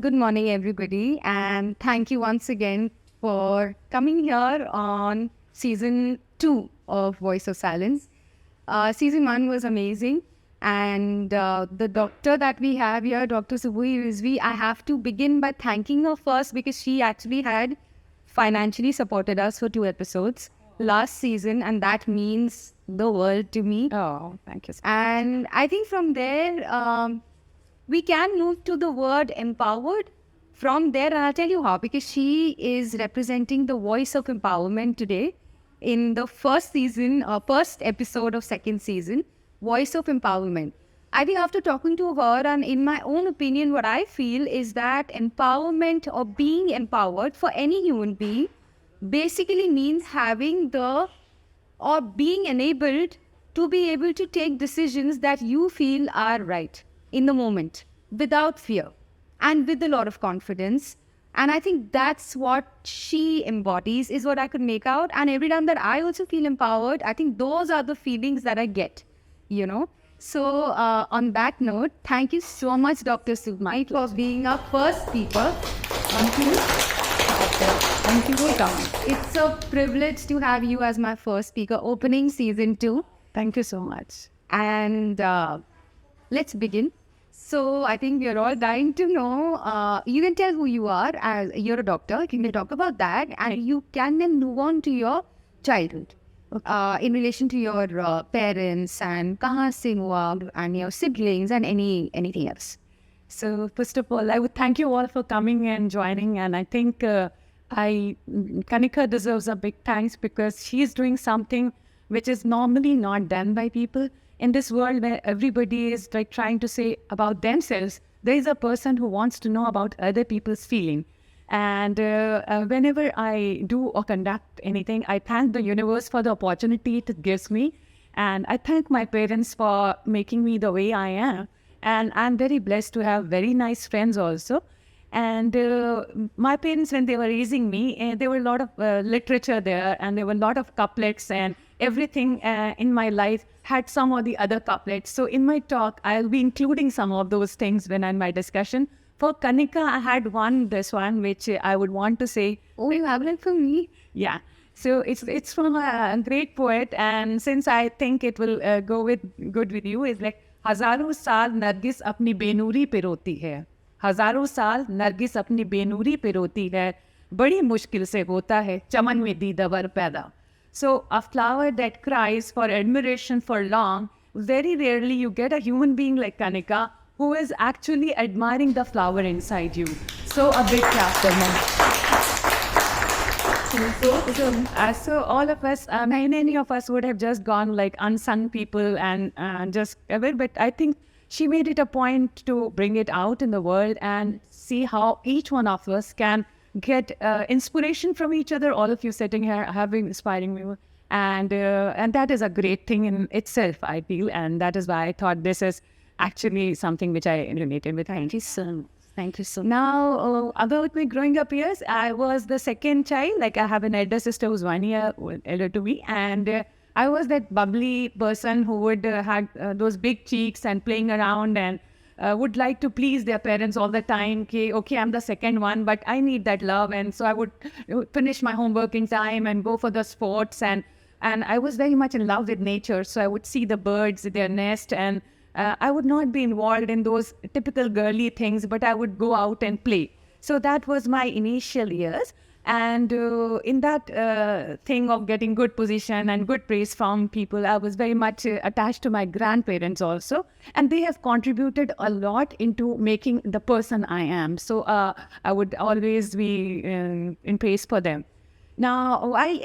Good morning, everybody, and thank you once again for coming here on season 2 of Voice of Silence. Season 1 was amazing, and the doctor that we have here, Dr. Suboohi Rizvi, I have to begin by thanking her first because she actually had financially supported us for 2 episodes last season, and that means the world to me. Oh, thank you. And I think from there, we can move to the word empowered from there. And I'll tell you how, because she is representing the voice of empowerment today in the first episode of second season, Voice of Empowerment. I think after talking to her, and in my own opinion, what I feel is that empowerment or being empowered for any human being basically means having the or being enabled to be able to take decisions that you feel are right in the moment without fear and with a lot of confidence. And I think that's what she embodies, is what I could make out. And every time that I also feel empowered, I think those are the feelings that I get, you know. So on that note, thank you so much, Dr. Suboohi, for being our first speaker. Thank you. Thank you for coming. It's a privilege to have you as my first speaker opening season 2. Thank you so much. And let's begin. So I think we're all dying to know. You can tell who you are, as you're a doctor. Can you talk about that? And you can then move on to your childhood. In relation to your parents and kahan se hua, and your siblings and anything else. So first of all, I would thank you all for coming and joining. And I think Kanika deserves a big thanks because she is doing something which is normally not done by people. In this world where everybody is like trying to say about themselves, there is a person who wants to know about other people's feeling. And whenever I do or conduct anything, I thank the universe for the opportunity it gives me. And I thank my parents for making me the way I am. And I'm very blessed to have very nice friends also. And my parents, when they were raising me, there were a lot of literature there, and there were a lot of couplets, and everything in my life had some or the other couplets. So in my talk, I'll be including some of those things when in my discussion. For Kanika, I had this one, which I would want to say. Oh, you have it for me? Yeah. So it's from a great poet, and since I think it will go good with you, it's like, हजारों साल नरगिस अपनी बेनूरी पे रोती है, हजारों साल नरगिस अपनी बेनूरी पे रोती है, बड़ी मुश्किल से होता है चमन में दीदावर पैदा. So a flower that cries for admiration for long, very rarely you get a human being like Kanika who is actually admiring the flower inside you. So a big clap for her. So all of us, many of us would have just gone like unsung people and just ever, but I think she made it a point to bring it out in the world and see how each one of us can get inspiration from each other. All of you sitting here having inspiring me, and that is a great thing in itself, I feel, and that is why I thought this is actually something which I related with. Thank you so much. Thank you so much. Now, about my growing up years, I was the second child. Like, I have an elder sister who's 1 year elder to me, and I was that bubbly person who would had those big cheeks and playing around and would like to please their parents all the time. Okay, I'm the second one, but I need that love, and so I would finish my homework in time and go for the sports, and I was very much in love with nature. So I would see the birds, their nest, and I would not be involved in those typical girly things, but I would go out and play. So that was my initial years. And in that thing of getting good position and good praise from people, I was very much attached to my grandparents also. And they have contributed a lot into making the person I am. So I would always be in praise for them. Now, while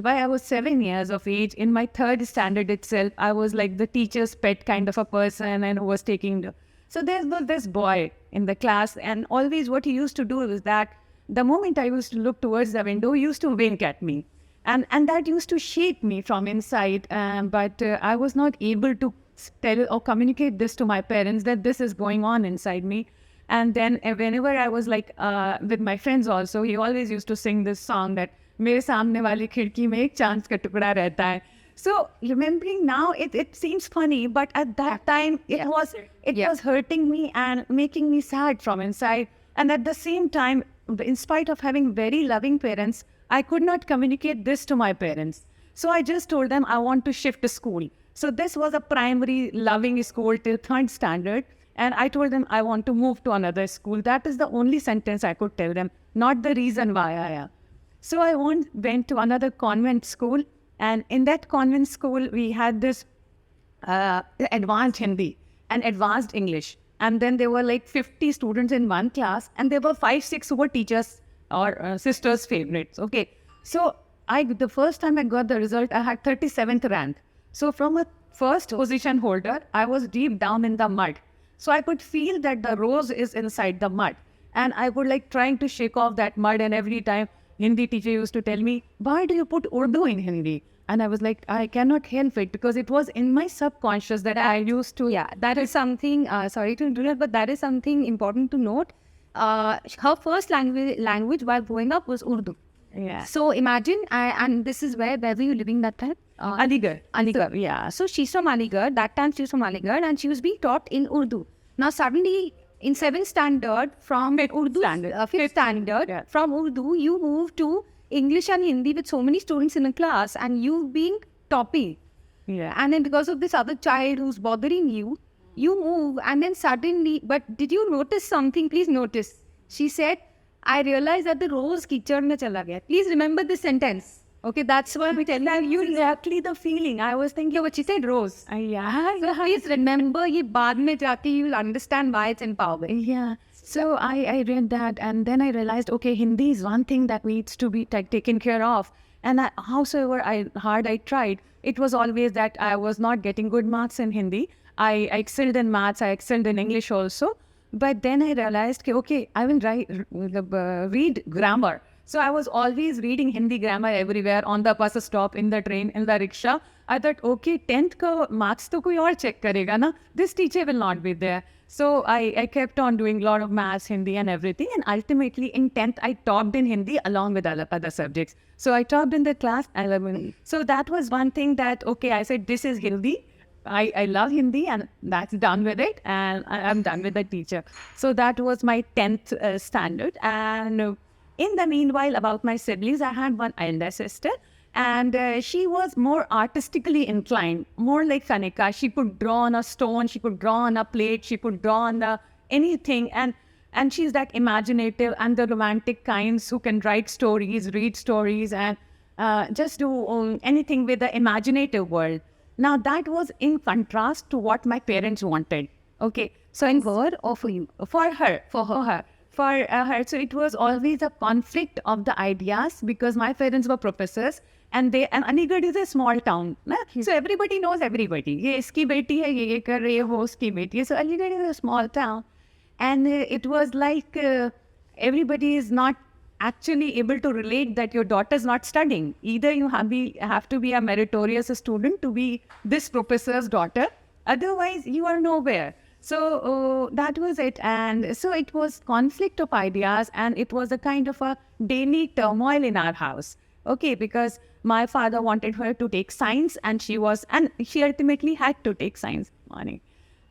I was 7 years of age, in my third standard itself, I was like the teacher's pet kind of a person and who was taking... So there was this boy in the class, and always what he used to do is that the moment I used to look towards the window, he used to wink at me. And that used to shake me from inside. But I was not able to tell or communicate this to my parents that this is going on inside me. And then whenever I was like with my friends also, he always used to sing this song that मेरे सामने वाली खिड़की में एक चांद का टुकड़ा रहता है. So remembering now, it seems funny, but at that time it was hurting me and making me sad from inside. And at the same time, in spite of having very loving parents, I could not communicate this to my parents. So I just told them I want to shift to school. So this was a primary loving school till third standard. And I told them I want to move to another school. That is the only sentence I could tell them, not the reason why I am. So I went to another convent school. And in that convent school, we had this advanced Hindi and advanced English. And then there were like 50 students in one class. And there were 5, 6 who were teachers or sisters' favorites. Okay. So the first time I got the result, I had 37th rank. So from a first position holder, I was deep down in the mud. So I could feel that the rose is inside the mud. And I would like trying to shake off that mud. And every time Hindi teacher used to tell me, why do you put Urdu in Hindi? And I was like, I cannot help it because it was in my subconscious that I used to. Yeah, that is something, sorry to interrupt, but that is something important to note. Her first language while growing up was Urdu. Yeah. So imagine, and this is where were you living that time? Aligarh. Aligarh. Yeah. So she's from Aligarh. That time she was from Aligarh and she was being taught in Urdu. Now suddenly in 7th standard from Urdu, 5th standard, from Urdu, you move to English and Hindi with so many students in a class and you being topping. Yeah. And then because of this other child who's bothering you, you move and then suddenly, but did you notice something? Please notice. She said, I realized that the rose kitchen mein chala gaya. Please remember this sentence. Okay, that's why we tell you exactly the feeling. I was thinking, but she said rose. Yeah. So please remember, ye baad mein jaake you'll understand why it's empowering. Yeah. So I read that and then I realized, okay, Hindi is one thing that needs to be taken care of. And howsoever hard I tried, it was always that I was not getting good marks in Hindi. I excelled in maths, I excelled in English also. But then I realized, okay, I will read grammar. So I was always reading Hindi grammar everywhere, on the bus stop, in the train, in the rickshaw. I thought, okay, 10th ka marks to koi aur check karega na. This teacher will not be there. So I kept on doing a lot of maths, Hindi and everything. And ultimately in 10th, I topped in Hindi along with other subjects. So I topped in the class 11. So that was one thing that, okay, I said, this is Hindi. I love Hindi and that's done with it. And I'm done with the teacher. So that was my 10th standard. And in the meanwhile, about my siblings, I had one elder sister. And she was more artistically inclined, more like Kanika. She could draw on a stone, she could draw on a plate, she could draw on anything. And she's that imaginative and the romantic kinds who can write stories, read stories, and just do anything with the imaginative world. Now, that was in contrast to what my parents wanted. Okay, so in her or for you? For her. So it was always a conflict of the ideas because my parents were professors and Aligarh is a small town. So everybody knows everybody. Ye iski beti hai, ye kar rahi hai, wo uski beti hai. So Aligarh is a small town. And it was like everybody is not actually able to relate that your daughter's not studying. Either you have to be a meritorious student to be this professor's daughter. Otherwise, you are nowhere. So that was it. And so it was conflict of ideas and it was a kind of a daily turmoil in our house. Okay, because my father wanted her to take science and she ultimately had to take science.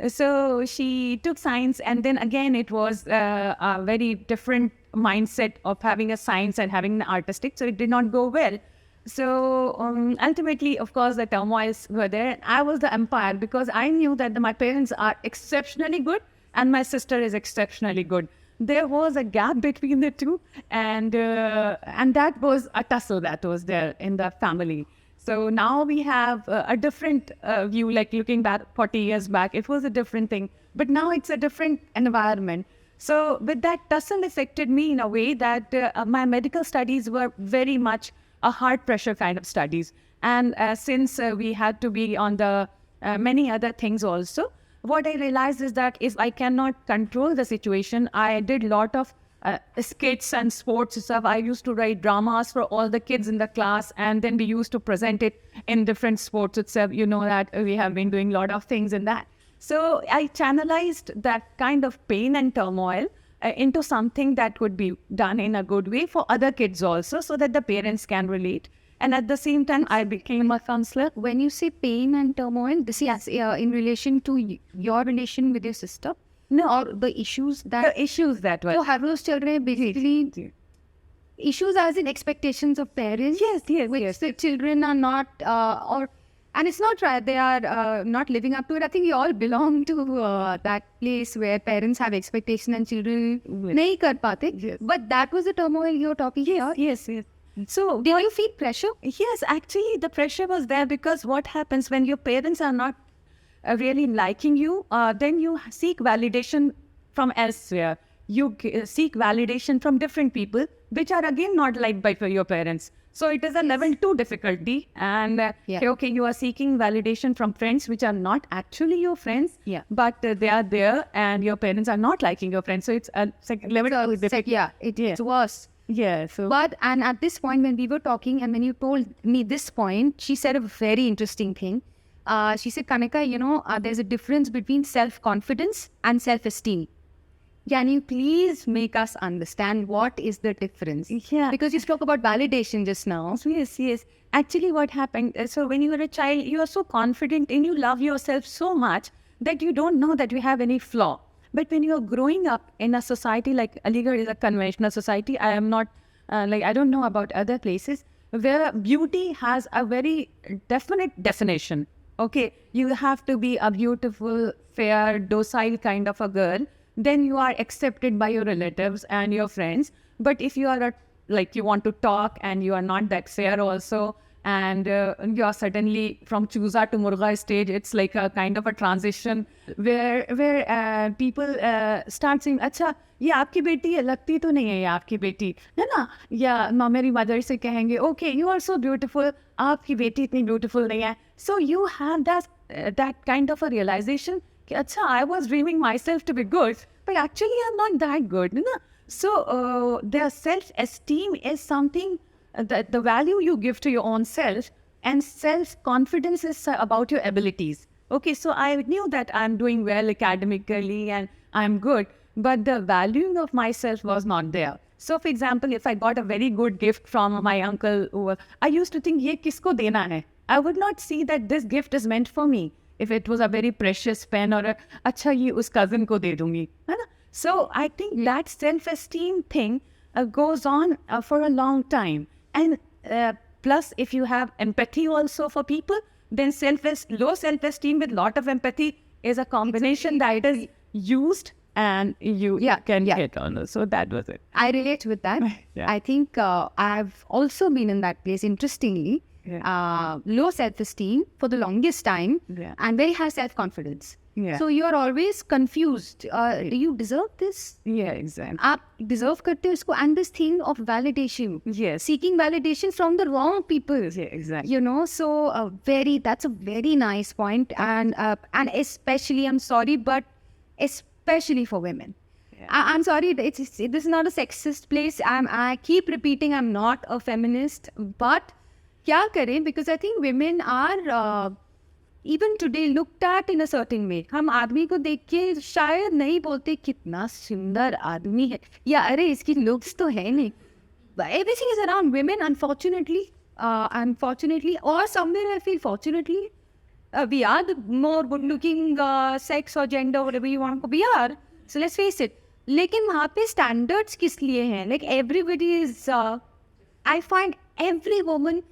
So she took science and then again it was a very different mindset of having a science and having an artistic. So it did not go well. So ultimately, of course, the turmoils were there. And I was the umpire because I knew that my parents are exceptionally good and my sister is exceptionally good. There was a gap between the two and that was a tussle that was there in the family. So now we have a different view, like looking back 40 years back, it was a different thing. But now it's a different environment. So with that, tussle affected me in a way that my medical studies were very much a hard pressure kind of studies. And since we had to be on the many other things also, what I realized is that if I cannot control the situation, I did a lot of skits and sports stuff. I used to write dramas for all the kids in the class and then we used to present it in different sports itself. You know that we have been doing a lot of things in that. So I channelized that kind of pain and turmoil into something that could be done in a good way for other kids also so that the parents can relate. And at the same time, I became a counselor. When you say pain and turmoil, this is in relation to your relation with your sister? No, Or the issues that... the issues that were. So have those children basically issues as in expectations of parents? Which the children are not, and it's not right, they are not living up to it. I think we all belong to that place where parents have expectation and children nahi kar pate. But that was the turmoil you're talking about. Yes. So, do you feel pressure? Yes, actually, the pressure was there because what happens when your parents are not really liking you, then you seek validation from elsewhere. You seek validation from different people, which are again not liked by your parents. So it is a level 2 difficulty. And okay, you are seeking validation from friends which are not actually your friends, but they are there and your parents are not liking your friends. So it's a level 2 difficulty. It is worse. Yeah. So, but, and at this point when we were talking and when you told me this point, she said a very interesting thing. She said, Kanika, there's a difference between self-confidence and self-esteem. Can you please make us understand what is the difference? Yeah. Because you spoke about validation just now. Yes. Actually, what happened, so when you were a child, you are so confident and you love yourself so much that you don't know that you have any flaw. But when you are growing up in a society like Aligarh is a conventional society, I am not, I don't know about other places, where beauty has a very definite definition. Okay, you have to be a beautiful, fair, docile kind of a girl. Then you are accepted by your relatives and your friends. But if you are you want to talk and you are not that fair also, and you are suddenly from Choosa to Murga stage, it's like a kind of a transition where people start saying, "Acha, ये आपकी बेटी है, लगती तो नहीं है ये आपकी बेटी, है ना?" या मेरी mother से कहेंगे, "Okay, you are so beautiful, आपकी बेटी इतनी beautiful नहीं है." So you have that kind of a realization. Achha, I was dreaming myself to be good, but actually I'm not that good. You know? So their self-esteem is something that the value you give to your own self, and self-confidence is about your abilities. Okay, so I knew that I'm doing well academically and I'm good, but the valuing of myself was not there. So for example, if I got a very good gift from my uncle, I used to think, ye kisko dena hai? I would not see that this gift is meant for me. If it was a very precious pen or acha ye us cousin ko de dungi. So I think that self-esteem thing goes on for a long time. And plus if you have empathy also for people, then low self-esteem with lot of empathy is a combination that is used and you can get on. So that was it. I relate with that. I think I've also been in that place, interestingly. Low self-esteem for the longest time and very high self-confidence. So you are always confused. Do you deserve this? Yeah, exactly. आप deserve करते हो इसको, and this thing of validation. Yes. Seeking validation from the wrong people. Yeah, exactly. So that's a very nice point, and especially, I'm sorry, but especially for women. I'm sorry, this is not a sexist place. I keep repeating, I'm not a feminist, but क्या करें? Because I think women are even today looked at in a certain way. हम आदमी को देख के शायद नहीं बोलते कितना सुंदर आदमी है, या अरे इसकी looks तो है नहीं. But everything is around women, unfortunately, or somewhere I feel fortunately, we are the more good-looking sex or gender, whatever you want to be are. So let's face it. लेकिन वहाँ पे standards किस लिए हैं? Like everybody is, I find every woman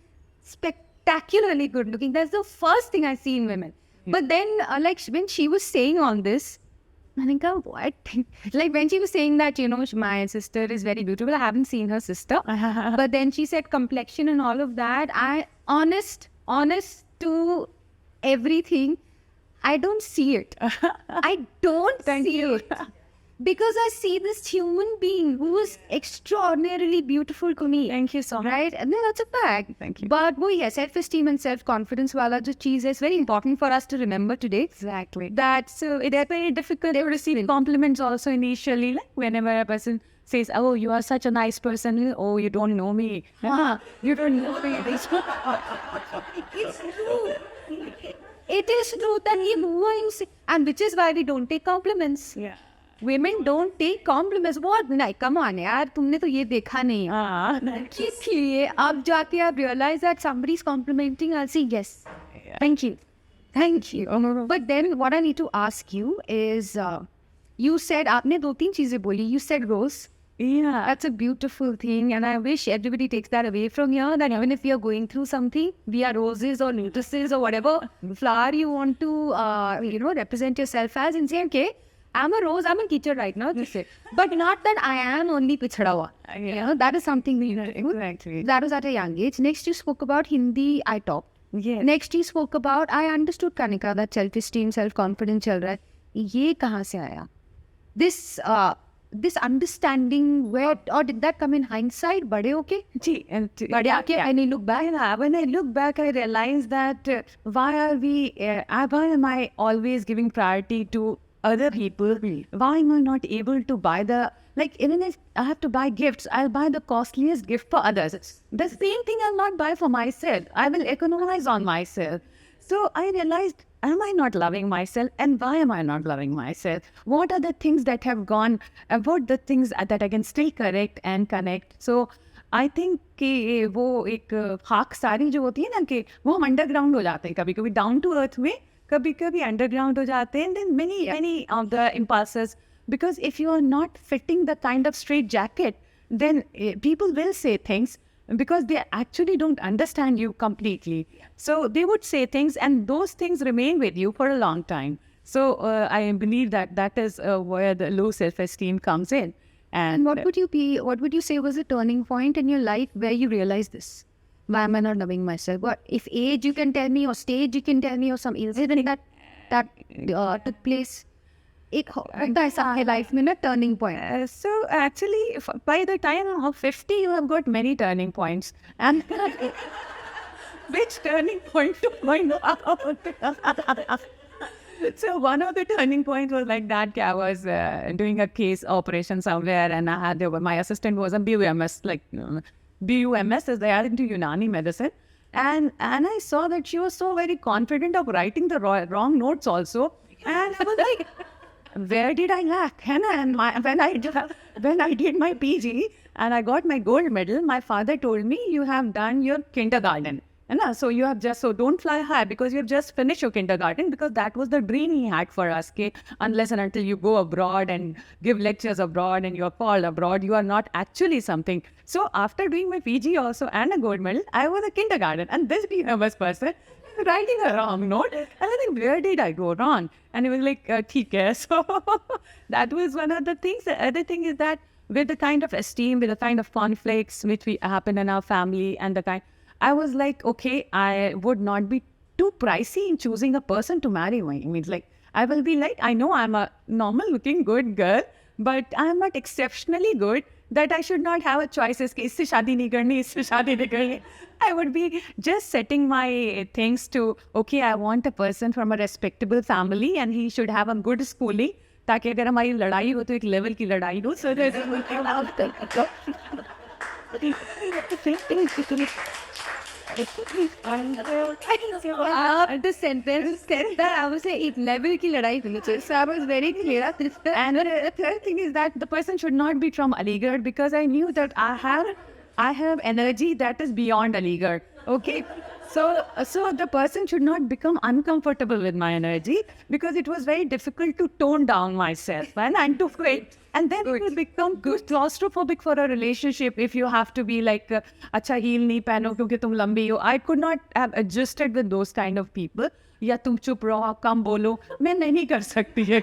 spectacularly good looking. That's the first thing I see in women. But then when she was saying all this, I think, what? Like when she was saying that, my sister is very beautiful. I haven't seen her sister. But then she said complexion and all of that. Honest to everything, I don't see it. I don't see it. Because I see this human being who is extraordinarily beautiful to me. Thank you so much. Right? And then that's a fact. Thank you. But self-esteem and self-confidence wala jo cheez hai, is very important for us to remember today. Exactly. That's it's very difficult to receive compliments also initially. Like whenever a person says, "Oh, you are such a nice person." "Oh, you don't know me." You don't know me. It's true. It is true that and which is why we don't take compliments. Yeah. women don't take compliments. What? नहीं, come on यार, तुमने तो ये देखा नहीं है. इसलिए अब जाके आप realize that somebody's complimenting, I'll say yes. Thank you. Thank you. But then what I need to ask you is, you said, आपने 2-3 चीजें बोली. You said rose. Yeah. That's a beautiful thing, and I wish everybody takes that away from here, that even if we are going through something, we are roses or lotuses or whatever flower you want to, represent yourself as, and say, okay, I'm a rose, I'm a teacher right now, just say. But not that I am only pichhada hua. That is something we Exactly. That was at a young age. Next, you spoke about Hindi, I talked. Yes. Next, you spoke about, I understood Kanika, that self-esteem, self-confidence चल रहा है. ये कहाँ से आया? This understanding, where, or did that come in hindsight? Bade hoke? When I look back, I realized that why am I always giving priority to other people? Why am I not able to buy even if I have to buy gifts, I'll buy the costliest gift for others. The same thing I'll not buy for myself. I will economize on myself. So I realized, am I not loving myself, and why am I not loving myself? What are the things that have gone, about the things that I can still correct and connect? So I think कि वो एक खाक सारी जो होती है ना कि वो हम underground हो जाते हैं कभी-कभी down to earth में, कभी-कभी underground हो जाते हैं, and then many of the impulses, because if you are not fitting the kind of straight jacket, then people will say things because they actually don't understand you completely. So they would say things, and those things remain with you for a long time. So I believe that is where the low self-esteem comes in. And what would you say was a turning point in your life where you realized this? Why am I not loving myself? What if age you can tell me, or stage you can tell me, or some incident that took place? एक होता है ऐसा life में ना turning point. So actually, by the time of 50, you have got many turning points. And which turning point to find out? So one of the turning points was like that. I was doing a case operation somewhere, and I had my assistant was a BUMS, BUMS is they are into Unani medicine. And I saw that she was so very confident of writing the wrong notes also. And I was like, where did I lack? And when I did my PG and I got my gold medal, my father told me, you have done your kindergarten. So you have so don't fly high because you have just finished your kindergarten, because that was the dream he had for us. Unless and until you go abroad and give lectures abroad and you're called abroad, you are not actually something. So after doing my PG also and a gold medal, I was a kindergarten, and this BMS person writing a wrong note. And I think, where did I go wrong? And he was like, theek hai. So that was one of the things. The other thing is that with the kind of esteem, with the kind of conflicts which happen in our family, and I was like, okay, I would not be too pricey in choosing a person to marry. I will be like, I know I'm a normal looking good girl, but I'm not exceptionally good that I should not have a choice. Isse shaadi nahi karni, isse shaadi nahi karni. I would be just setting my things to, okay, I want a person from a respectable family, and he should have a good schooling, ताकि अगर हमारी लड़ाई हो तो एक level की लड़ाई हो. So the sentence said that I was saying एक level की लड़ाई हुई. So I was very clear. And the third thing is that the person should not be from Aligarh, because I knew that I have energy that is beyond Aligarh. Okay. So the person should not become uncomfortable with my energy, because it was very difficult to tone down myself and to quit. And then it will become claustrophobic for a relationship if you have to be like, acha heel nahi pehno kyunki tum lambi ho. I could not have adjusted with those kind of people. या तुम चुप रहो, कम बोलो, मैं नहीं कर सकती है.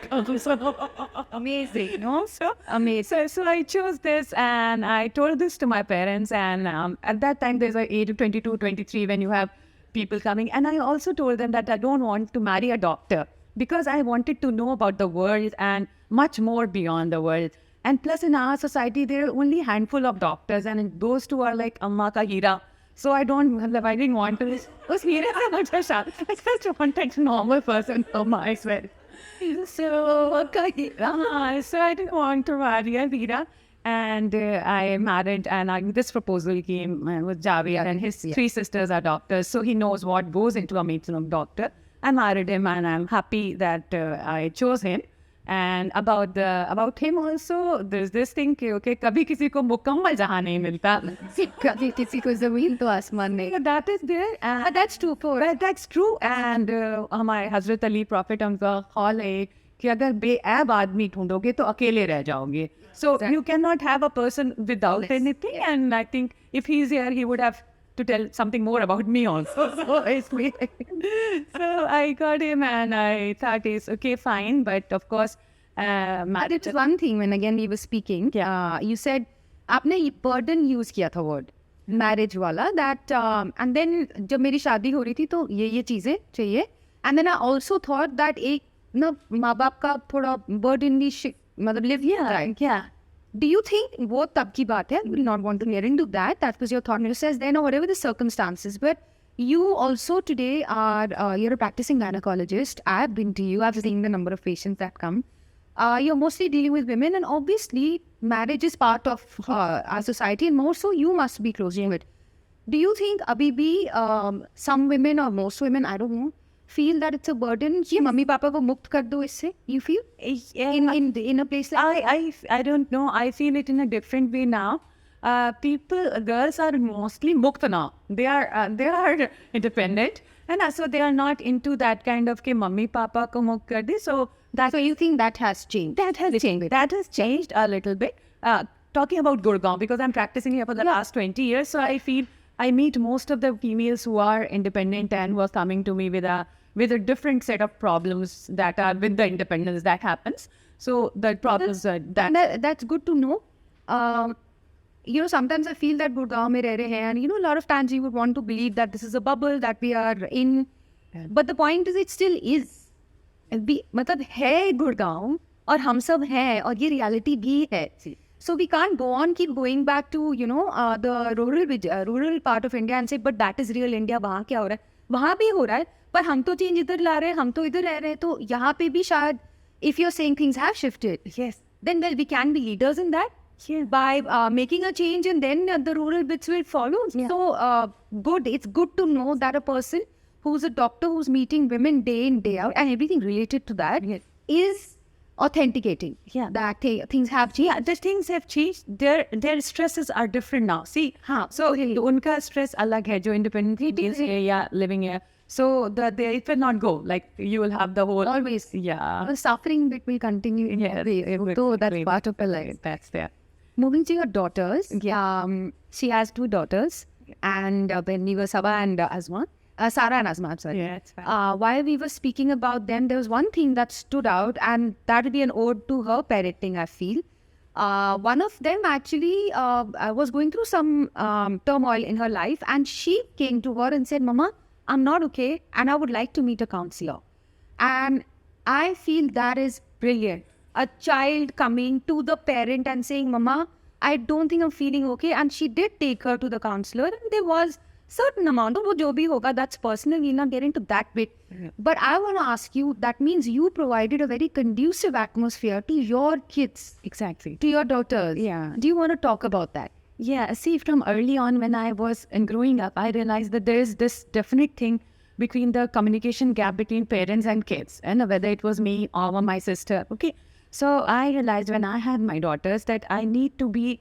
Amazing, no? So amazing. So I chose this, and I told this to my parents, and at that time there's an age of 22, 23 when you have people coming, and I also told them that I don't want to marry a doctor, because I wanted to know about the world and much more beyond the world. And plus in our society there are only a handful of doctors, and those two are like Amma ka hira. So I didn't want to. I just wanted a normal person for myself. So I didn't want to marry a Veera. And I married, and this proposal came with Javier, and his three sisters are doctors. So he knows what goes into a meeting of doctor. I married him, and I'm happy that I chose him. And about him also, there's this thing कि okay, कभी किसी को मुकम्मल जहाँ नहीं मिलता. कभी किसी को जमीन तो आसमान नहीं. That is there. And That's true. that's true. And हमारे हजरत अली प्रॉफिट उनका कॉल है कि अगर बेऐब आदमी ढूंढोगे तो अकेले रह जाओगे. So you cannot have a person without anything. And I think if he's here, he would have to tell something more about me also. So I got him and I thought it's okay, fine. But of course, It's one thing when again we were speaking. You said आपने ये burden use किया था word marriage वाला that and then जब मेरी शादी हो रही थी तो ये चीजें चाहिए. And then I also thought that एक ना माँ बाप का थोड़ा burden भी मतलब live here. yeah. Do you think वो तब की बात है? We will not want to get into that. That was your thought process then, or whatever the circumstances. But you also today are you're a practicing gynecologist. I've been to you. I've seen the number of patients that come. You're mostly dealing with women, and obviously marriage is part of our society, and more so you must be close to it. Do you think abhi bhi some women or most women, I don't know, feel that it's a burden? कि mummy papa को मुक्त कर दो इससे. You feel in a place like I don't know. I feel it in a different way now. Girls are mostly mukt now. They are independent, and so they are not into that kind of ke mummy papa ko mukt kar de. So you think that has changed? That has changed a little bit. Talking about Gurgaon, because I'm practicing here for the last 20 years, so I feel I meet most of the females who are independent and who are coming to me with a different set of problems that are with the independence that happens. So the problems that's good to know. Sometimes I feel that Gurgaon mein reh rahe hain, and a lot of times you would want to believe that this is a bubble that we are in, but the point is it still is. मतलब है गुड़गांव और हम सब हैं और ये reality भी है. So we can't go on keep going back to the rural part of India and say but that is real India. वहाँ क्या हो रहा है? वहाँ भी हो रहा है, पर हम तो चेंज इधर ला रहे हैं, हम तो इधर रह रहे हैं, तो यहाँ पे भी शायद if you're saying things have shifted, yes, then we can be leaders in that. Yeah. By making a change, and then the rural bits will follow. Yeah. So good. It's good to know that a person who's a doctor who's meeting women day in, day out, and everything related to that is authenticating. Yeah. That things have changed. Yeah, the things have changed. Their stresses are different now. See, so unka stress alag hai, jo independently deals here, yeah, living here. So it will not go. Like you will have the whole always. Yeah. The suffering bit will continue. So that's part of her life. That's there. Moving to your daughters. She has 2 daughters, and when we were Sarah and Azma, I'm sorry. Yeah, it's fine. While we were speaking about them, there was one thing that stood out, and that would be an ode to her parenting, I feel. One of them actually was going through some turmoil in her life, and she came to her and said, Mama, I'm not okay, and I would like to meet a counselor. And I feel that is brilliant. A child coming to the parent and saying, Mama, I don't think I'm feeling okay. And she did take her to the counselor, and there was certain amount of jo bhi hoga, that's personal, we'll not get into that bit. Yeah. But I want to ask you, that means you provided a very conducive atmosphere to your kids. Exactly. To your daughters. Yeah. Do you want to talk about that? Yeah, see, from early on when I was growing up, I realized that there is this definite thing between the communication gap between parents and kids, and whether it was me or my sister. Okay. So I realized when I had my daughters that I need to be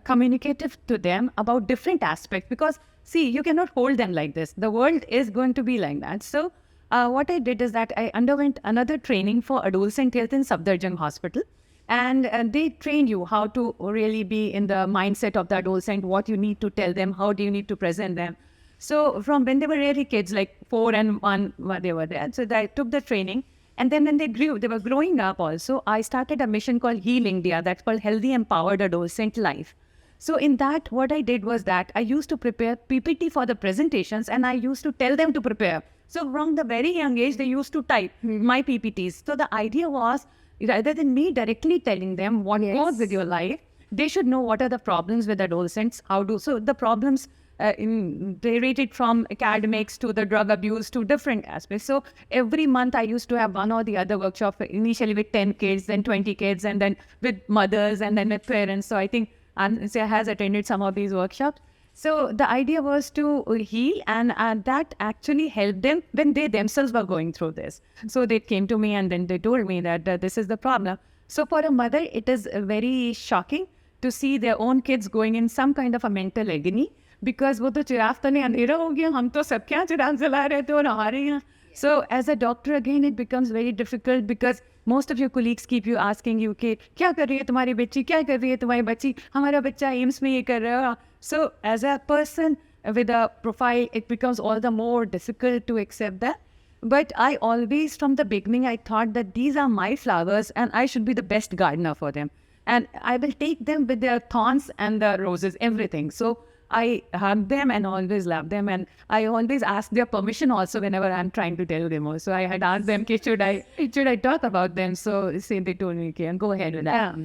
communicative to them about different aspects, because see, you cannot hold them like this. The world is going to be like that. So what I did is that I underwent another training for adolescent health in Safdarjung Hospital. And they train you how to really be in the mindset of the adolescent, what you need to tell them, how do you need to present them. So from when they were really kids, like 4 and 1, they were there. So I took the training. And then when they were growing up also, I started a mission called Heal India, that's called Healthy Empowered Adolescent Life. So in that, what I did was that I used to prepare PPT for the presentations, and I used to tell them to prepare. So from the very young age, they used to type my PPTs. So the idea was, rather than me directly telling them what goes with your life, they should know what are the problems with adolescents, so the problems they rated from academics to the drug abuse to different aspects. So every month I used to have one or the other workshop, initially with 10 kids, then 20 kids, and then with mothers, and then with parents. So I think Ansia has attended some of these workshops. So the idea was to heal, and that actually helped them when they themselves were going through this. So they came to me and then they told me that this is the problem. So for a mother, it is very shocking to see their own kids going in some kind of a mental agony, because वो तो चिराग तले अंधेरा हो गया, हम तो सब क्या चिराग जला रहे थे और हमारे यहाँ. So as a doctor, again, it becomes very difficult because most of your colleagues keep you asking you कि क्या कर रही है तुम्हारी बच्ची, क्या कर रही है तुम्हारी बच्ची, हमारा बच्चा एम्स में ये कर रहा है. So as a person with a profile, it becomes all the more difficult to accept that. But I always, from the beginning, I thought that these are my flowers and I should be the best gardener for them. And I will take them with their thorns and the roses, everything. So I hug them and always love them. And I always ask their permission also whenever I'm trying to tell them. So I had asked them, should I talk about them? So they told me, okay, and go ahead with that.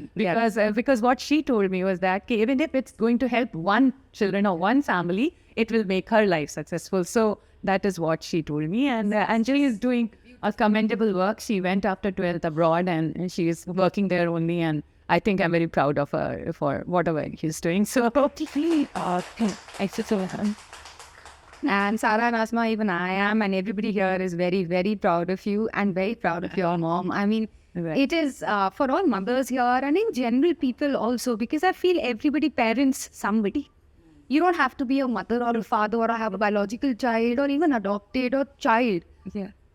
Because what she told me was that even if it's going to help one children or one family, it will make her life successful. So that is what she told me. And Anjali is doing a commendable work. She went after 12th abroad and she is working there only. And I think I'm very proud of her for whatever she's doing. So, and Sarah and Asma, even I am, and everybody here is very, very proud of you and very proud of your mom. I mean, it is for all mothers here and in general people also, because I feel everybody parents somebody. You don't have to be a mother or a father or have a biological child or even adopted or child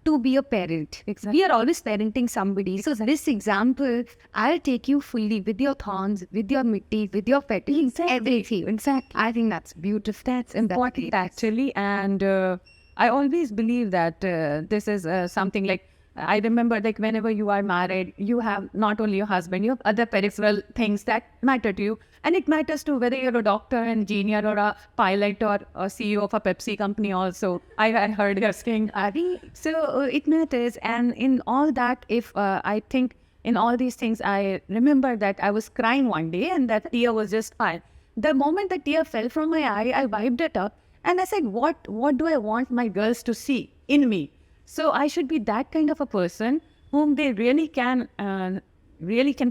to be a parent. Exactly. We are always parenting somebody. So this example, I'll take you fully with your thorns, with your mitti, with your petals, everything. Exactly. I think that's beautiful. That's important actually. And I always believe that this is something like, I remember like whenever you are married, you have not only your husband, you have other peripheral things that matter to you. And it matters to whether you're a doctor, an engineer, or a pilot, or a CEO of a Pepsi company also. I heard her saying, so it matters. And in all that, if I think in all these things, I remember that I was crying one day and that tear was just fine. The moment the tear fell from my eye, I wiped it up and I said, what do I want my girls to see in me? So I should be that kind of a person whom they really can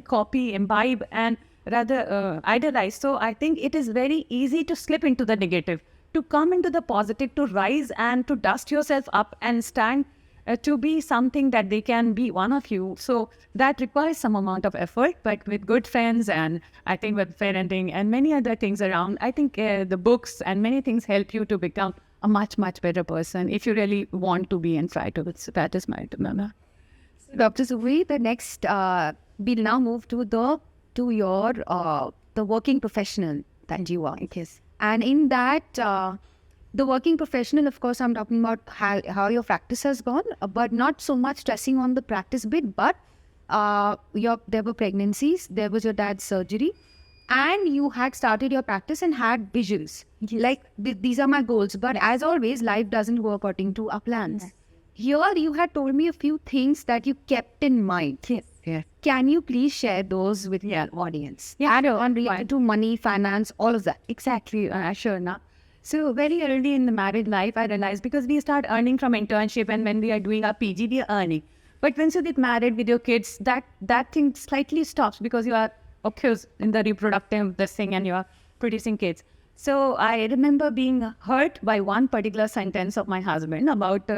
copy, imbibe, and rather idolize. So I think it is very easy to slip into the negative, to come into the positive, to rise and to dust yourself up and stand to be something that they can be one of you. So that requires some amount of effort, but with good friends and I think with parenting and many other things around, I think the books and many things help you to become a much, much better person if you really want to be and try to. So that is my dilemma. Dr. Suboohi, the next, we'll now move to your the working professional that you are. Yes. And in that, the working professional, of course, I'm talking about how your practice has gone, but not so much stressing on the practice bit, but there were pregnancies, there was your dad's surgery, and you had started your practice and had visions. Yes. Like, these are my goals. But as always, life doesn't go according to our plans. Yes. Here, you had told me a few things that you kept in mind. Yes. Yeah. Can you please share those with your audience? Yeah, And related to money, finance, all of that. Exactly. Sure. Now, so very early in the married life, I realized because we start earning from internship and when we are doing our PG, we are earning. But once you get married with your kids, that thing slightly stops because you are in the reproductive this thing and you are producing kids. So I remember being hurt by one particular sentence of my husband about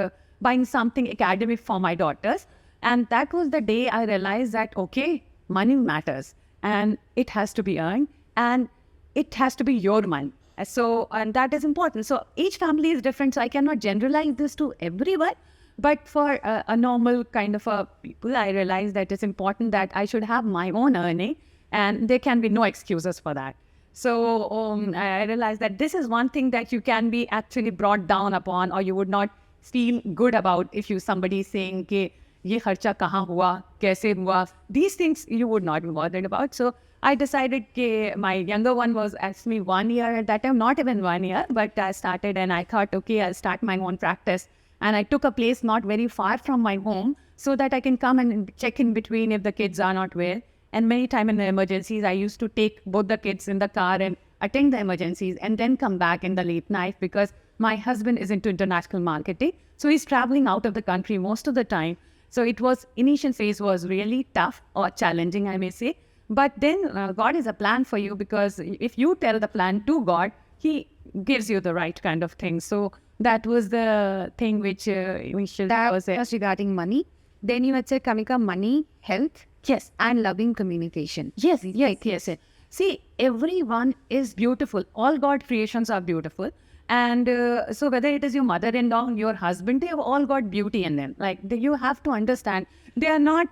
buying something academic for my daughters. And that was the day I realized that, okay, money matters and it has to be earned and it has to be your money. So, and that is important. So each family is different. So I cannot generalize this to everyone. But for a normal kind of a people, I realized that it's important that I should have my own earning and there can be no excuses for that. So I realized that this is one thing that you can be actually brought down upon or you would not feel good about if somebody is saying, ke, ye kharcha kahan hua, kaise hua. These things you would not be bothered about. So I decided that my younger one was actually 1 year at that time, not even 1 year, but I started and I thought, okay, I'll start my own practice. And I took a place not very far from my home so that I can come and check in between if the kids are not well. And many times in the emergencies, I used to take both the kids in the car and attend the emergencies and then come back in the late night because my husband is into international marketing. So he's traveling out of the country most of the time. So it was, initial phase was really tough or challenging, I may say. But then God is a plan for you because if you tell the plan to God, He gives you the right kind of thing. So that was the thing which we should That was it. was regarding money. Then you had said, Kanika, money, health, Yes. and loving communication. Yes, yes. See, everyone is beautiful. All God creations are beautiful. And so whether it is your mother-in-law, your husband, they have all got beauty in them. Like you have to understand, they are not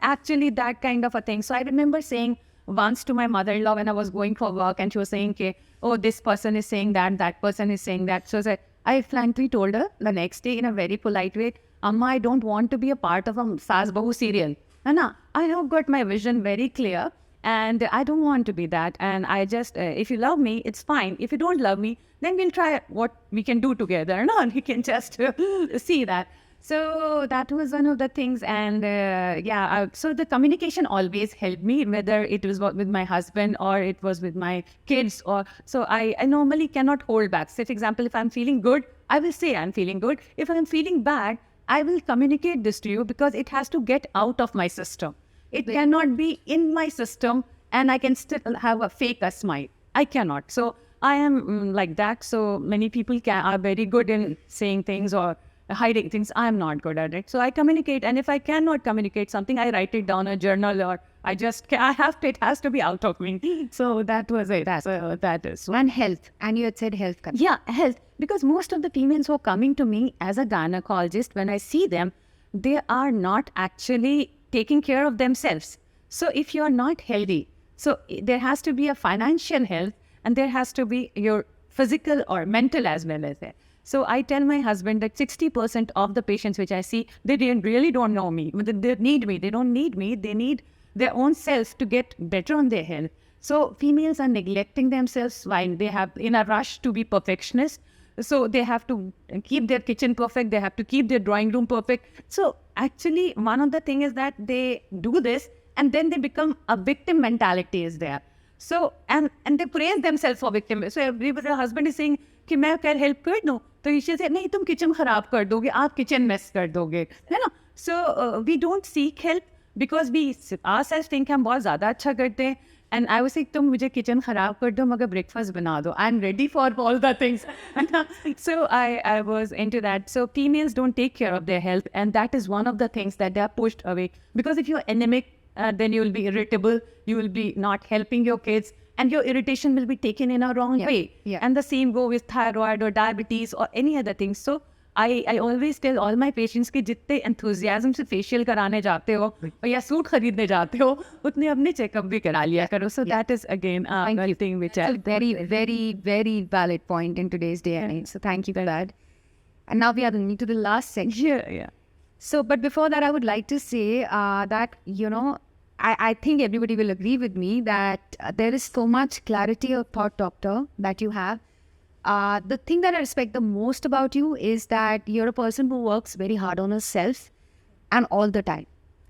actually that kind of a thing. So I remember saying once to my mother-in-law when I was going for work, and she was saying, okay, oh, this person is saying that person is saying that. So I frankly told her the next day in a very polite way, Amma, I don't want to be a part of a Saas Bahu serial. Anna, I have got my vision very clear, and I don't want to be that. And I just, if you love me, it's fine. If you don't love me, then we'll try what we can do together. No, we can just see that. So that was one of the things. And so the communication always helped me, whether it was with my husband or it was with my kids. So I normally cannot hold back. Say, for example, if I'm feeling good, I will say I'm feeling good. If I'm feeling bad, I will communicate this to you because it has to get out of my system. It cannot be in my system and I can still have a fake a smile. I cannot. So I am like that. So many people are very good in saying things or hiding things. I am not good at it. So I communicate. And if I cannot communicate something, I write it down in a journal, or it has to be out of me. So that was it. That is. And health. And you had said health. Kanika. Yeah, health. Because most of the females who are coming to me as a gynecologist, when I see them, they are not actually taking care of themselves. So if you're not healthy, so there has to be a financial health, and there has to be your physical or mental as well as that. So I tell my husband that 60% of the patients which I see, they really don't know me. They need me. They don't need me. They need their own self to get better on their health. So females are neglecting themselves while they have in a rush to be perfectionists. So they have to keep their kitchen perfect. They have to keep their drawing room perfect. So actually, one of the things is that they do this and then they become a victim mentality is there. So, and they praise themselves for victim. So everybody, the husband is saying, कि मैं क्या help कर दूँ? तो ईशा से नहीं तुम kitchen खराब कर दोगे, आप kitchen mess कर दोगे, है ना? So we don't seek help because we ourselves think हम बहुत ज़्यादा अच्छा करते हैं. And I was like, तुम मुझे kitchen खराब कर दो मगर breakfast बना दो. I'm ready for all the things. So I was into that. So females don't take care of their health, and that is one of the things that they are pushed away. Because if you're anemic, then you will be irritable. You will be not helping your kids, and your irritation will be taken in a wrong way. Yeah. And the same go with thyroid or diabetes or any other thing. So I always tell all my patients कि जितने enthusiasm से facial कराने जाते हो या suit खरीदने जाते हो उतने अपने checkup भी करा लिया करो. So that is again one thing which That's a very, very, very valid point in today's day and age. So thank you for that. And now we are going to the last section. yeah. So, but before that, I would like to say that, you know, I think everybody will agree with me that there is so much clarity of thought, doctor, that you have. The thing that I respect the most about you is that you're a person who works very hard on herself and all the time.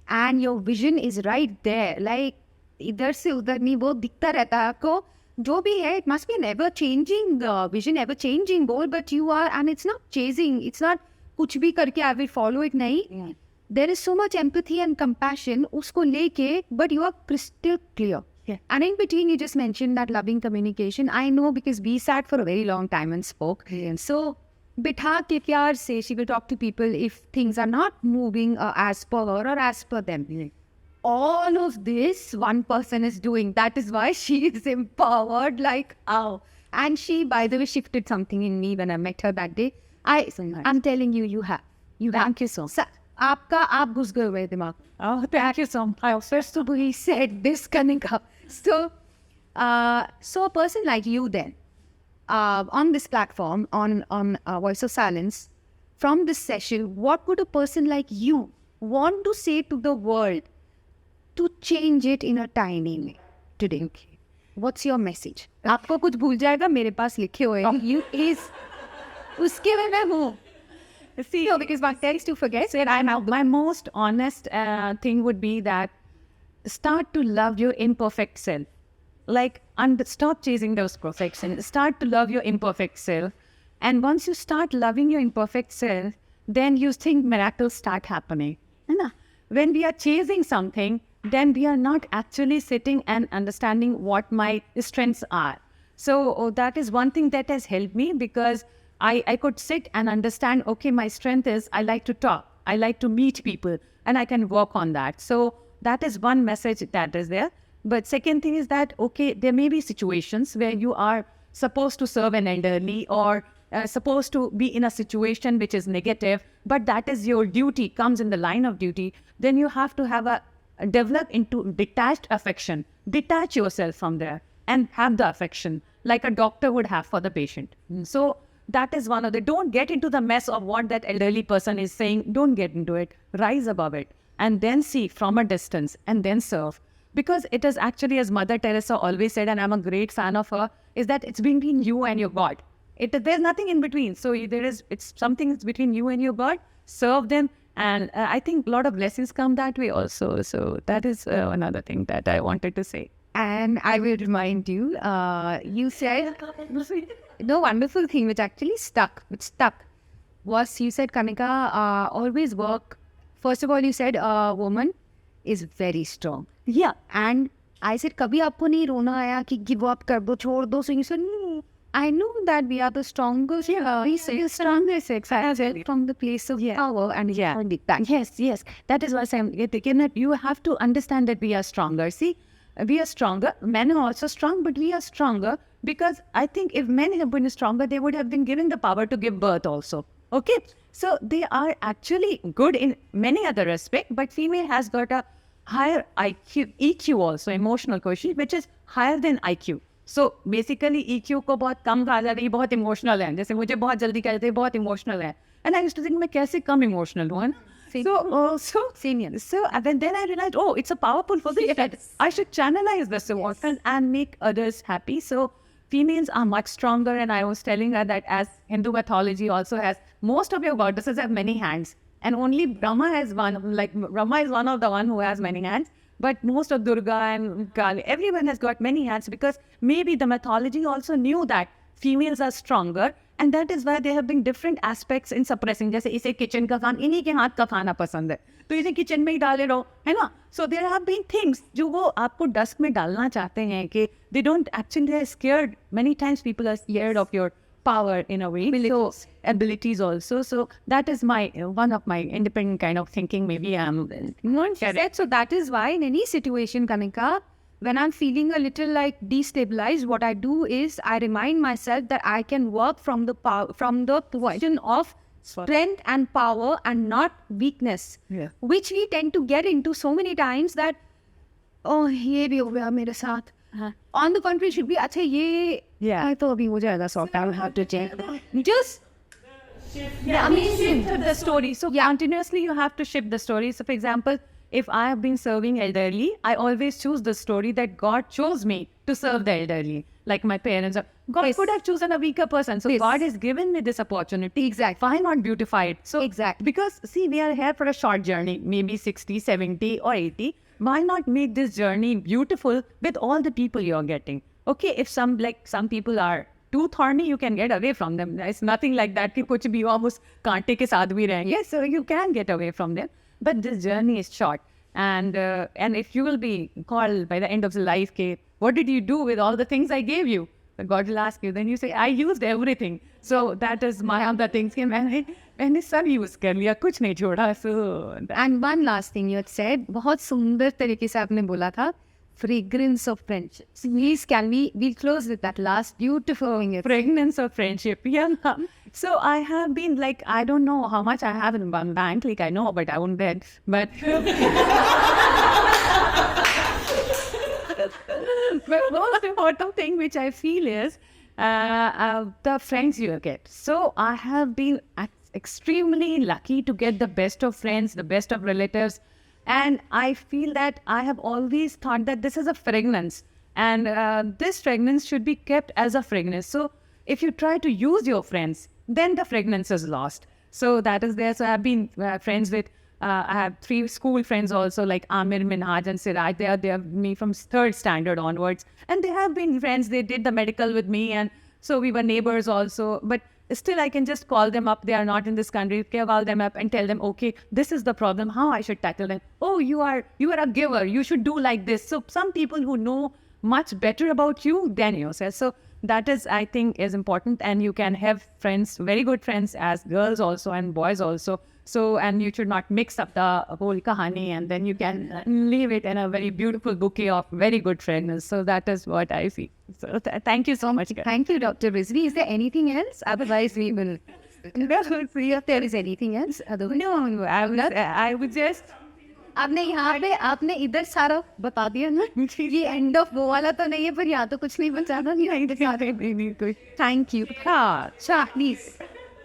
And your vision is right there. Like, इधर से उधर नहीं, वो दिखता रहता है आपको. जो भी है, it must be an ever-changing vision, ever-changing goal, but you are, and it's not chasing, it's not कुछ भी करके I will follow it, नहीं. There is so much empathy and compassion उसको लेके, but you are crystal clear. Yeah. And in between, you just mentioned that loving communication. I know because we sat for a very long time and spoke. So, bitha ke pyar se, she will talk to people if things are not moving as per her or as per them. All of this one person is doing. That is why she is empowered like, oh. And she, by the way, shifted something in me when I met her that day. I'm telling you, you have. Thank you so much. आपका आप घुस गए हुए दिमाग. Oh, thank you so much. First Suboohi said this, Kanika. So a person like you then, on this platform, on Voice of Silence, from this session, what would a person like you want to say to the world to change it in a tiny way today? Okay. What's your message? आपको कुछ भूल जाएगा मेरे पास लिखे हुए. You is उसके में मैं हूँ. See, because one tends to forget. So my most honest thing would be that start to love your imperfect self. Like, stop chasing those perfections. Start to love your imperfect self. And once you start loving your imperfect self, then you think miracles start happening. When we are chasing something, then we are not actually sitting and understanding what my strengths are. So that is one thing that has helped me, because I could sit and understand, okay, my strength is I like to talk, I like to meet people, and I can work on that. So that is one message that is there. But second thing is that, okay, there may be situations where you are supposed to serve an elderly, or supposed to be in a situation which is negative, but that is your duty, comes in the line of duty. Then you have to have develop into detached affection, detach yourself from there and have the affection like a doctor would have for the patient. So that is one of the, don't get into the mess of what that elderly person is saying. Don't get into it, rise above it, and then see from a distance and then serve. Because it is actually, as Mother Teresa always said, and I'm a great fan of her, is that it's between you and your God. There's nothing in between. So it's something that's between you and your God. Serve them. And I think a lot of blessings come that way also. So that is another thing that I wanted to say. And I will remind you, you said the wonderful thing which actually stuck, was you said, Kanika, always work. First of all, you said a woman is very strong. Yeah. And I said, kabhi aapko nahi rona aaya ki give up kar do, chhod do. So you said, no, I know that we are the strongest. Yeah, we say the strongest, exactly. From the place of power and Yes. That is what I'm thinking, that you have to understand that we are stronger. See, we are stronger. Men are also strong, but we are stronger because I think if men have been stronger, they would have been given the power to give birth also. Okay. So they are actually good in many other aspects, but female has got a higher IQ, EQ also, emotional quotient, which is higher than IQ. So basically EQ को बहुत कम कहा जाता है, ये बहुत emotional है, जैसे मुझे बहुत जल्दी कहा जाता है, बहुत emotional है. And I used to think मैं कैसे कम emotional हूँ, है ना? So then I realized, oh, it's a powerful position. Yes. I should channelize this emotion and make others happy. So females are much stronger, and I was telling her that as Hindu mythology also has, most of your goddesses have many hands. And only Brahma has one, like Brahma is one of the one who has many hands. But most of Durga and Kali, everyone has got many hands, because maybe the mythology also knew that females are stronger, and that is why there have been different aspects in suppressing. जैसे इसे kitchen का काम, इन्हीं के हाथ का खाना पसंद है, तो इसे kitchen में ही डाले रहो, है ना? So there have been things जो वो आपको dusk में डालना चाहते हैं कि they don't actually, they are scared. Many times people are scared of your power in a way. Abilities also. So that is my one of my independent kind of thinking. Maybe I'm not said. So that is why in any situation, Kanika, when I'm feeling a little like destabilized, what I do is I remind myself that I can work from the power, from the position of strength and power and not weakness, which we tend to get into so many times that, oh, ye bhi ho gaya mere saath. On the contrary, should be, acha ye, I thought abhi ho jayega sort, I will have to change. Just shift the story. So continuously you have to shift the story. So for example, if I have been serving elderly, I always choose the story that God chose me to serve the elderly. Like my parents, God could have chosen a weaker person. So God has given me this opportunity. Exactly. Why not beautify it? So exactly. Because see, we are here for a short journey, maybe 60, 70 or 80. Why not make this journey beautiful with all the people you're getting? Okay, if some people are too thorny, you can get away from them. It's nothing like that कि कुछ भी हो, हम उस कांटे के साथ भी रहेंगे. So you can get away from them. But this journey is short. And if you will be called by the end of the life, what did you do with all the things I gave you? God will ask you. Then you say, I used everything. So that is my other things. मैंने सब use कर लिया, कुछ नहीं छोड़ा. So and one last thing you had said, बहुत सुंदर तरीके से आपने बोला था, fragrance of friendship. Please, we'll close with that last beautiful thing. Fragrance of friendship. Yeah. So I have been like, I don't know how much I have in one bank. Like I know, but I won't bet. But but most important thing which I feel is the friends you get. So I have been extremely lucky to get the best of friends, the best of relatives. And I feel that I have always thought that this is a fragrance, and this fragrance should be kept as a fragrance. So if you try to use your friends, then the fragrance is lost. So that is there. So I've been friends with, I have 3 school friends also, like Amir, Minhaj and Siraj. They are me from 3rd standard onwards. And they have been friends. They did the medical with me. And so we were neighbors also. But still, I can just call them up. They are not in this country. Call them up and tell them, okay, this is the problem, how I should tackle them. Oh, you are a giver. You should do like this. So some people who know much better about you than yourself. So that is, I think, is important. And you can have friends, very good friends, as girls also and boys also. So, and you should not mix up the whole kahani, and then you can leave it in a very beautiful bouquet of very good friends. So that is what I feel. So thank you so much. Thank you, Dr. Rizvi. Is there anything else? Otherwise, we will see if there is anything else. Otherwise, No, I would just. आपने यहाँ पे आपने इधर सारा बता दिया ना ये एंड ऑफ वो वाला तो नहीं है पर यहाँ तो कुछ नहीं बचा था नहीं थैंक यू हाँ please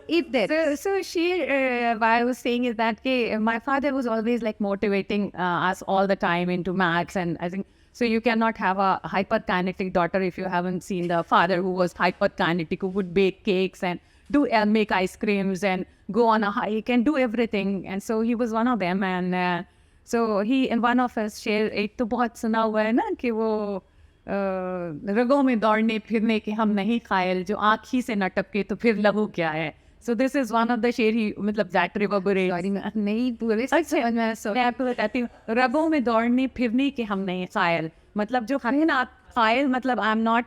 if there So she, what I was saying is that my father was always like motivating us all the time into maths, and I think so you cannot have a hyperkinetic daughter if you haven't seen the father who was hyperkinetic, who would bake cakes and do make ice creams and go on a hike and do everything, and so he was one of them. And so he, in one of his share, एक तो बहुत सुना हुआ है ना कि वो रगों में दौड़ने फिरने के हम नहीं कायल, जो आँख ही से न टपके तो फिर लहू क्या है. So this is one of the share ही मतलब that reverberates. नहीं पूरे मैं आपको बताती हूँ, रगों में दौड़ने फिरने के हम नहीं कायल, मतलब जो है ना कायल, मतलब I am not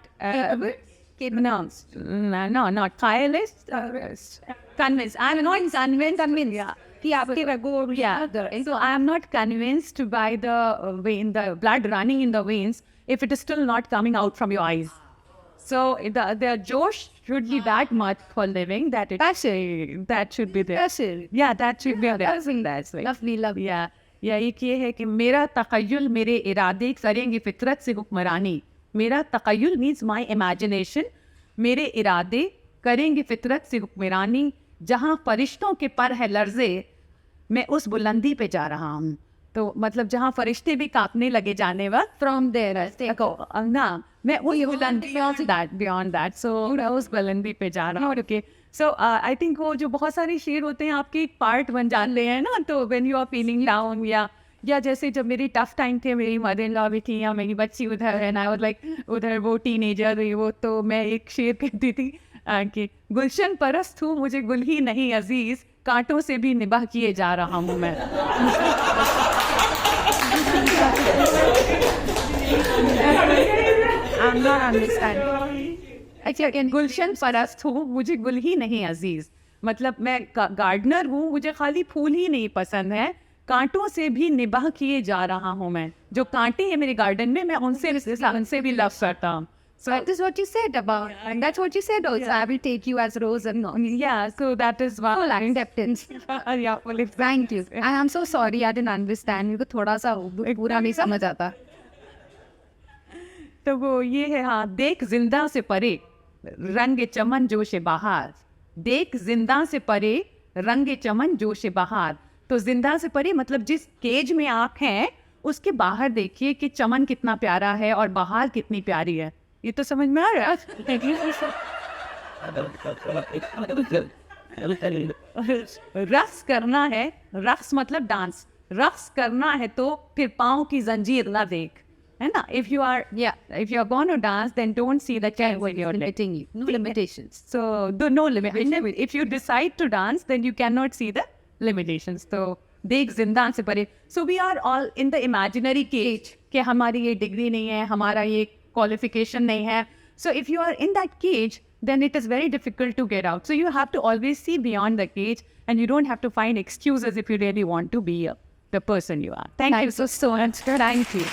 no, not कायल is convinced. I am not convinced. Yeah. So I am not convinced by the vein, the blood running in the veins, if it is still not coming out from your eyes. So the Josh should be that much for living that it that should be there. Yeah, that should be there. That's right. Lovely. Yeah. या एक ये है कि मेरा तखय्युल मेरे इरादे करेंगे फितरत से हुक्मरानी. मेरा तखय्युल मीन्स माई इमेजिनेशन, मेरे इरादे करेंगे फितरत से हुक्मरानी. जहाँ फरिश्तों के पर है लर्जे, मैं उस बुलंदी पे जा रहा हूँ. तो मतलब जहाँ फरिश्ते भी कांपने लगे जाने वक्त, from there ना मैं वही बुलंदी beyond that, so मैं उस बुलंदी पे जा रहा हूँ. Okay, so I think वो जो बहुत सारे शेर होते हैं आपके एक पार्ट बन जाते हैं ना. तो when you are feeling down, या जैसे जब मेरी टफ टाइम थे, मेरी मदर इन लॉ भी थी या मेरी बच्ची उधर है ना, लाइक उधर वो टीनेजर हुई वो, तो मैं एक शेर कहती थी कि गुलशन परस्त हूँ, मुझे गुल ही नहीं अजीज, कांटों से भी निबाह किए जा रहा हूँ मैं. I'm not understanding. अच्छा, गुलशन परस्त हूँ, मुझे गुल ही नहीं अजीज, मतलब मैं गार्डनर हूँ, मुझे खाली फूल ही नहीं पसंद है, कांटों से भी निबाह किए जा रहा हूँ मैं. जो कांटे हैं मेरे गार्डन में, मैं उनसे भी लव करता हूँ. So that is what you said about, and that's what you said also. I will take you as rose and not. Yeah, so that is one. Full acceptance. Yeah, well, Thank you. And I'm so sorry I didn't understand. मुझे थोड़ा सा पूरा नहीं समझ आता. तो वो ये है, हाँ, देख जिंदा से परे रंग चमन जोश बहार. देख जिंदा से परे रंग चमन जोश बहार. तो जिंदा से परे मतलब जिस केज में आप हैं उसके बाहर देखिए कि चमन कितना प्यारा है और बहार कितनी प्यारी है. ये तो समझ में आ रहा है. रक्स करना है, रक्स मतलब डांस, रक्स करना है तो फिर पाँव की जंजीर ना देख, है ना. If you are going to dance, then don't see the chair when you're limiting you. No limitations. So no limitations. If you decide to dance, then you cannot see the limitations. So देख जिंदा से परे. So we are all in the imaginary cage कि हमारी ये degree नहीं है, हमारा ये qualification नहीं है. So if you are in that cage, then it is very difficult to get out. So you have to always see beyond the cage, and you don't have to find excuses if you really want to be the person you are. Thank you so much. Thank you.